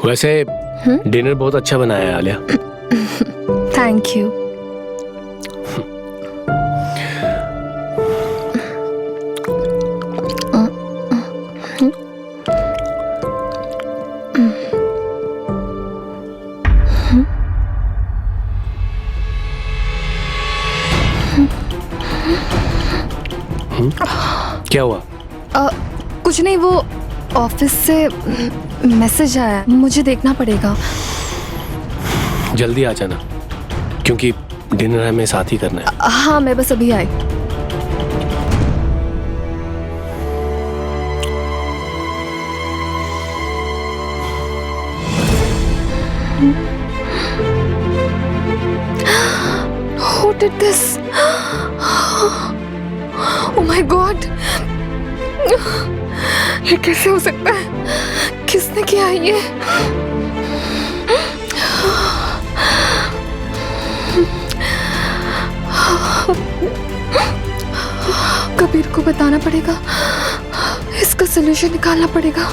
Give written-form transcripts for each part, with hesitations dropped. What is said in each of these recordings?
वैसे डिनर बहुत अच्छा बनाया है आलिया। Thank you. क्या हुआ? कुछ नहीं, वो ऑफिस से मैसेज आया, मुझे देखना पड़ेगा। जल्दी आ जाना क्योंकि डिनर हमें साथ ही करना है। हाँ, मैं बस अभी आई। Who did this? Oh my God! ये कैसे हो सकता है? किसने किया ये? कबीर को बताना पड़ेगा, इसका सलूशन निकालना पड़ेगा।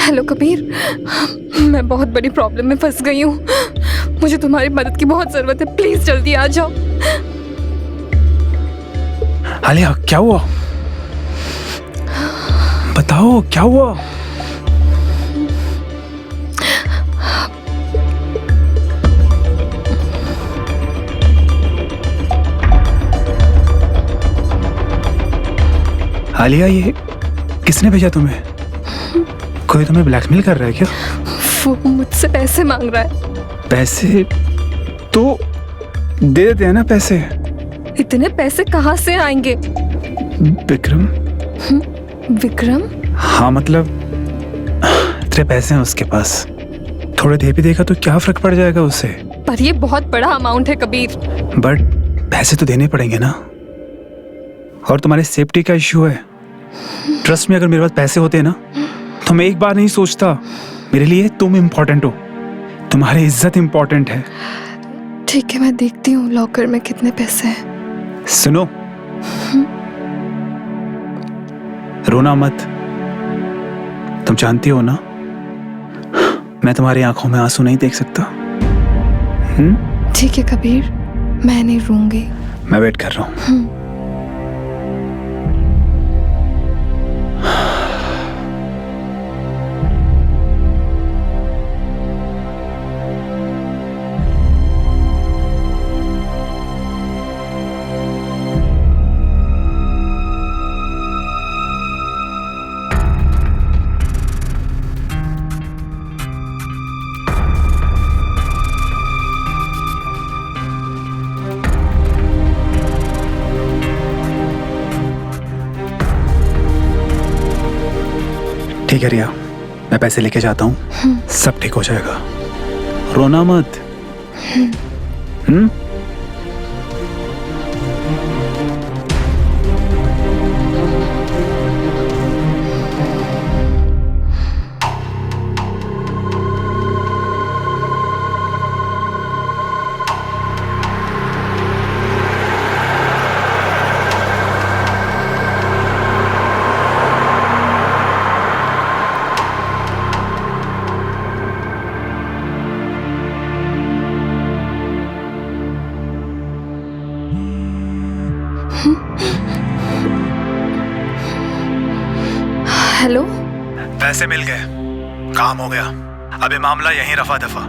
हेलो कबीर, मैं बहुत बड़ी प्रॉब्लम में फंस गई हूँ। मुझे तुम्हारी मदद की बहुत जरूरत है, प्लीज जल्दी आ जाओ। आलिया, क्या हुआ? बताओ क्या हुआ? आलिया, ये किसने भेजा तुम्हें? कोई तुम्हें ब्लैकमेल कर रहा है क्या? वो मुझसे पैसे मांग रहा है। पैसे तो दे देते हैं ना पैसे। इतने पैसे कहाँ से आएंगे? विक्रम। विक्रम? हाँ, मतलब तेरे पैसे हैं उसके पास, थोड़े दे भी देगा तो क्या फर्क पड़ जाएगा उससे। पर ये बहुत बड़ा अमाउंट है कबीर। बट पैसे तो देने पड़ेंगे ना, और तुम्हारे सेफ्टी का इश्यू है। ट्रस्ट में, अगर मेरे पास पैसे होते ना तो मैं एक बार नहीं सोचता। मेरे लिए तुम इम्पोर्टेंट हो, तुम्हारी इज्जत इम्पोर्टेंट है। ठीक है, मैं देखती हूँ लॉकर में कितने पैसे हैं। सुनो, रोना मत। तुम जानती हो ना, मैं तुम्हारी आंखों में आंसू नहीं देख सकता। ठीक है कबीर, मैं नहीं रोऊंगी। मैं वेट कर रहा हूँ। ठीक है रिया, मैं पैसे लेके जाता हूँ, सब ठीक हो जाएगा। रोना मत। हेलो। पैसे मिल गए, काम हो गया। अब ये मामला यहीं रफा दफा।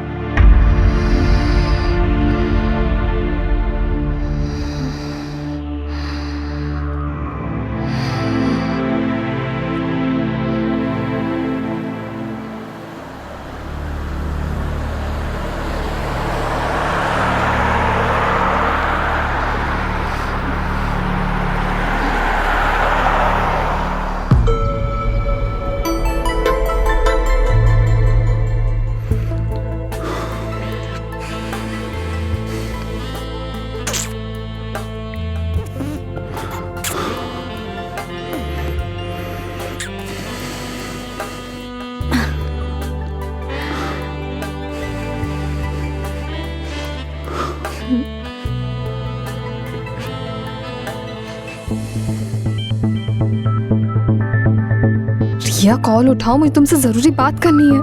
रिया कॉल उठाओ, मुझे तुमसे जरूरी बात करनी है।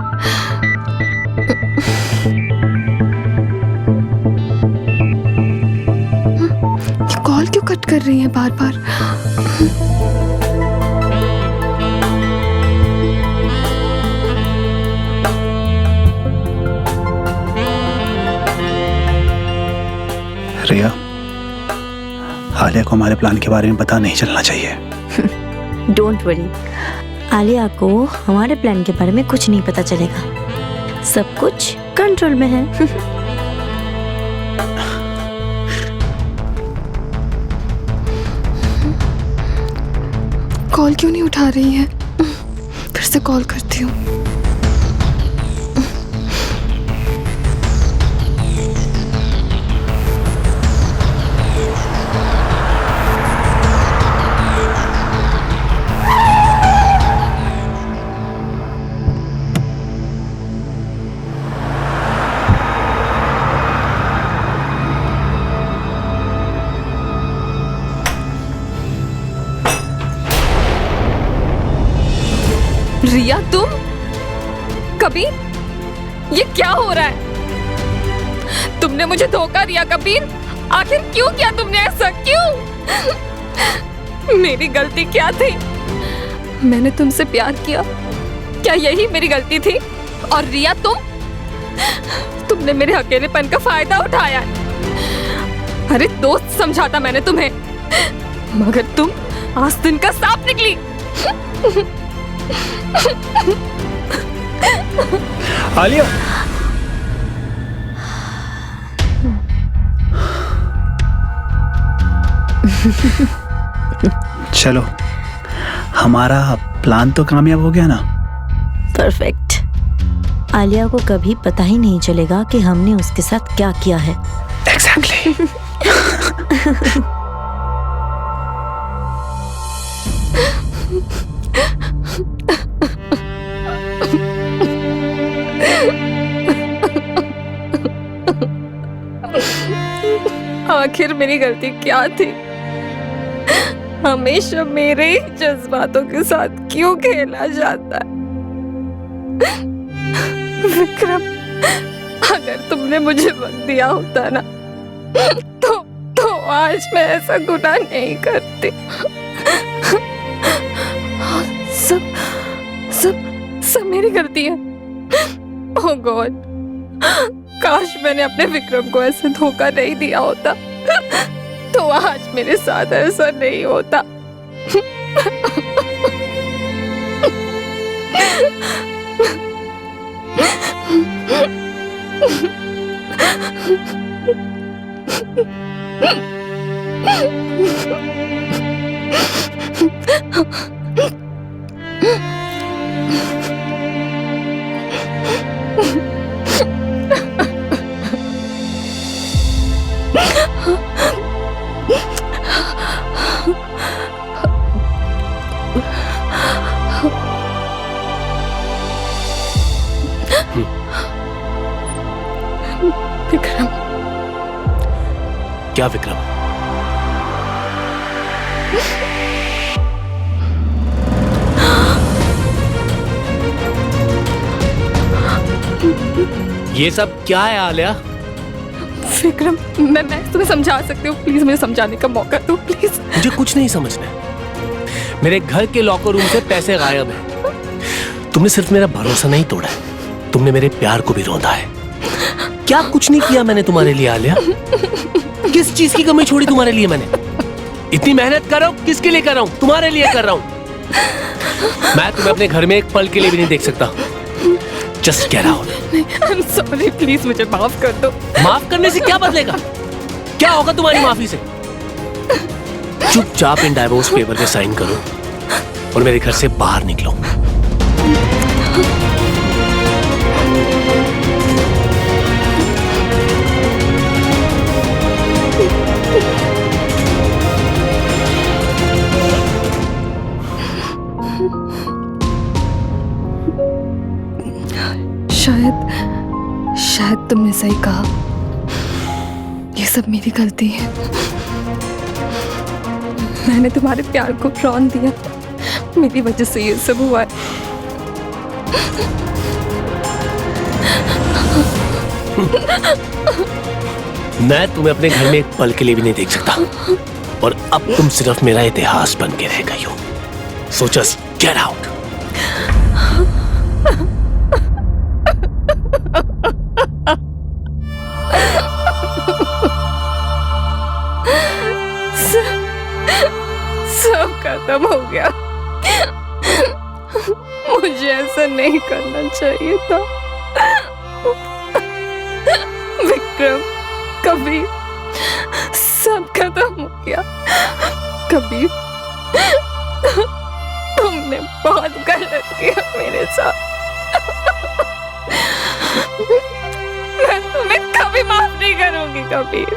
ये कॉल क्यों कट कर रही है बार बार? रिया, आलिया को हमारे प्लान के बारे में पता नहीं चलना चाहिए। डोंट वरी, आलिया को हमारे प्लान के बारे में कुछ नहीं पता चलेगा। सब कुछ कंट्रोल में है। कॉल क्यों नहीं उठा रही है? फिर से कॉल करती हूँ। रिया, तुम? कबीर, ये क्या हो रहा है? तुमने मुझे धोखा दिया कबीर। आखिर क्यों किया तुमने ऐसा? क्यों? मेरी गलती क्या थी? मैंने तुमसे प्यार किया, क्या यही मेरी गलती थी? और रिया, तुमने मेरे अकेलेपन का फायदा उठाया। अरे दोस्त समझा था मैंने तुम्हें, मगर तुम आस्तीन का सांप निकली। आलिया, चलो, हमारा प्लान तो कामयाब हो गया ना। परफेक्ट। आलिया को कभी पता ही नहीं चलेगा कि हमने उसके साथ क्या किया है। एग्जैक्टली। आखिर मेरी गलती क्या थी? हमेशा मेरे ही जज्बातों के साथ क्यों खेला जाता है? विक्रम, अगर तुमने मुझे वक्त दिया होता ना, तो आज मैं ऐसा गुनाह नहीं करती। सब सब सब मेरी गलती है। ओह गॉड, काश मैंने अपने विक्रम को ऐसे धोखा नहीं दिया होता, तो आज मेरे साथ ऐसा नहीं होता। विक्रम। क्या विक्रम? ये सब क्या है आलिया? विक्रम, मैं तुम्हें समझा सकती हूँ, प्लीज मुझे समझाने का मौका दो प्लीज। मुझे कुछ नहीं समझना है। मेरे घर के लॉकर रूम से पैसे गायब हैं। तुमने सिर्फ मेरा भरोसा नहीं तोड़ा है, तुमने मेरे प्यार को भी रौंदा है। क्या कुछ नहीं किया मैंने तुम्हारे लिए आलिया? किस चीज की कमी छोड़ी तुम्हारे लिए मैंने? इतनी मेहनत कर रहा हूँ, किसके लिए कर रहा हूँ? तुम्हारे लिए कर रहा हूँ। मैं तुम्हें अपने घर में एक पल के लिए भी नहीं देख सकता। Just get out. I am sorry, please मुझे माफ कर दो। माफ करने से क्या बदलेगा? क्या होगा तुम्हारी माफी से? चुपचाप इन डाइवोर्स पेपर पे साइन करो और मेरे घर से बाहर निकलो। शायद तुमने सही कहा। ये सब मेरी गलती है। मैंने तुम्हारे प्यार को रौन दिया, मेरी वजह से ये सब हुआ है। मैं तुम्हें अपने घर में एक पल के लिए भी नहीं देख सकता, और अब तुम सिर्फ मेरा इतिहास बन के रह गई हो। So just get out. सब खत्म हो गया। मुझे ऐसा नहीं करना चाहिए था। विक्रम, कबीर, सब खत्म हो गया। कबीर, तुमने बहुत गलत किया मेरे साथ। मैं तुम्हें कभी माफ नहीं करूंगी कबीर,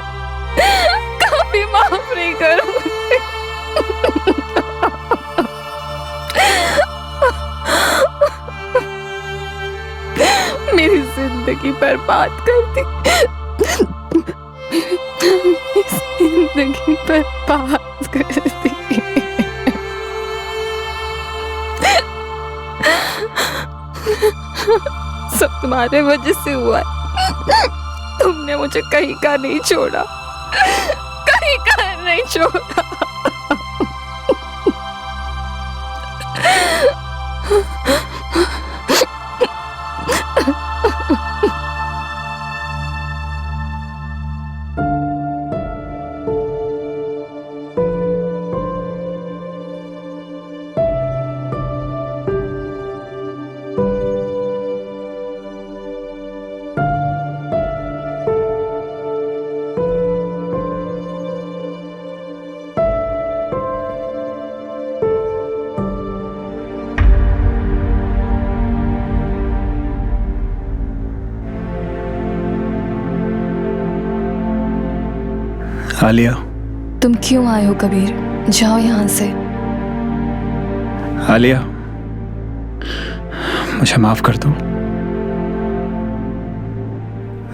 कभी माफ नहीं करूंगी। मेरी जिंदगी बर्बाद कर दी, जिंदगी बर्बाद कर दी। सब तुम्हारे वजह से हुआ है। तुमने मुझे कहीं का नहीं छोड़ा, कहीं का नहीं छोड़ा। आलिया, तुम क्यों आए हो कबीर? जाओ यहाँ से। आलिया, मुझे माफ कर दो।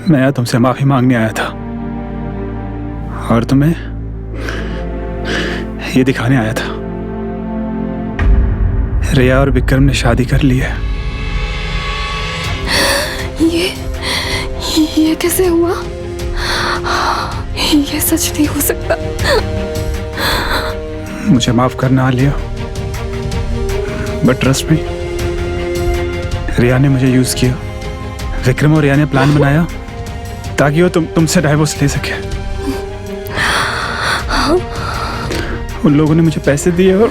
मैं यहाँ तुमसे माफी मांगने आया था और तुम्हें ये दिखाने आया था। रिया और विक्रम ने शादी कर ली है। ये कैसे हुआ? ये सच नहीं हो सकता। मुझे माफ करना आलिया, बट ट्रस्ट मी, रिया ने मुझे यूज किया। विक्रम और रिया ने प्लान बनाया ताकि वो तुमसे डाइवोर्स ले सके। उन लोगों ने मुझे पैसे दिए और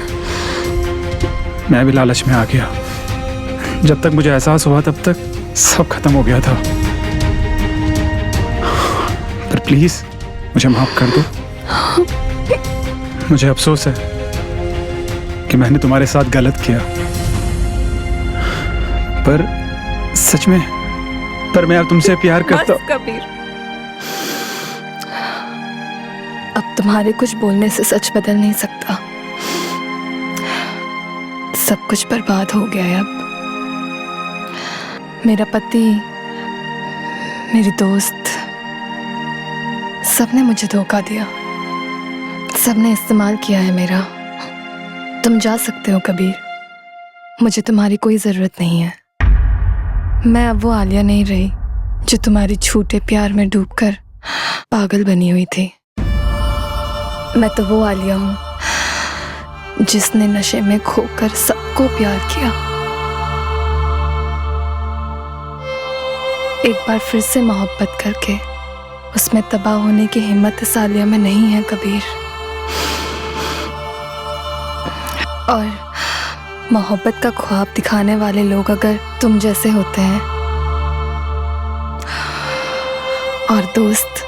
मैं भी लालच में आ गया। जब तक मुझे एहसास हुआ तब तक सब खत्म हो गया था। पर प्लीज मुझे माफ कर दो। मुझे अफसोस है कि मैंने तुम्हारे साथ गलत किया, पर सच में मैं अब तुमसे प्यार करता हूं। कबीर, अब तुम्हारे कुछ बोलने से सच बदल नहीं सकता। सब कुछ बर्बाद हो गया है अब। मेरा पति, मेरी दोस्त, सबने मुझे धोखा दिया, सबने इस्तेमाल किया है मेरा। तुम जा सकते हो कबीर, मुझे तुम्हारी कोई जरूरत नहीं है। मैं अब वो आलिया नहीं रही जो तुम्हारी झूठे प्यार में डूबकर पागल बनी हुई थी। मैं तो वो आलिया हूं जिसने नशे में खोकर सबको प्यार किया। एक बार फिर से मोहब्बत करके उसमें तबाह होने की हिम्मत इस आलिया में नहीं है कबीर। और मोहब्बत का ख्वाब दिखाने वाले लोग अगर तुम जैसे होते हैं और दोस्त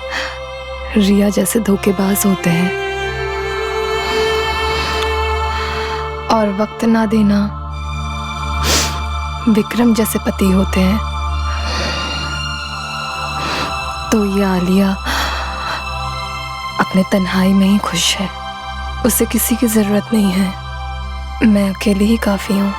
रिया जैसे धोखेबाज होते हैं और वक्त ना देना विक्रम जैसे पति होते हैं, तो ये आलिया अपने तन्हाई में ही खुश है। उसे किसी की जरूरत नहीं है। मैं अकेली ही काफी हूँ।